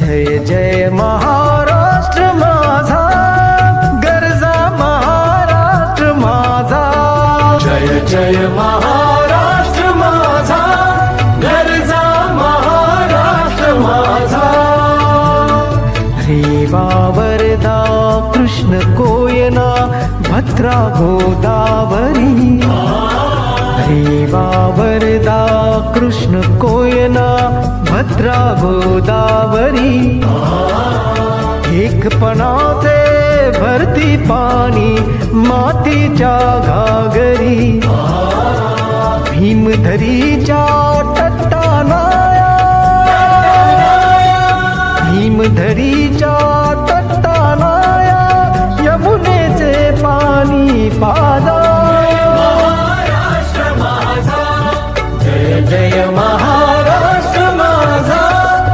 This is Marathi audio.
जय जय महाराष्ट्र माझा, गरजा महाराष्ट्र माझा. जय जय महाराष्ट्र माझा, गरजा महाराष्ट्र माझा. रेवा वरदा कृष्ण कोयना भद्रा गोदावरी. रेवा वरदा कृष्ण कोयना भद्रा गोदावरी. एकपणाचे भरती पाणी मातीच्या घागरी. भीमधरीच्या तट्टानाया, भीमधरी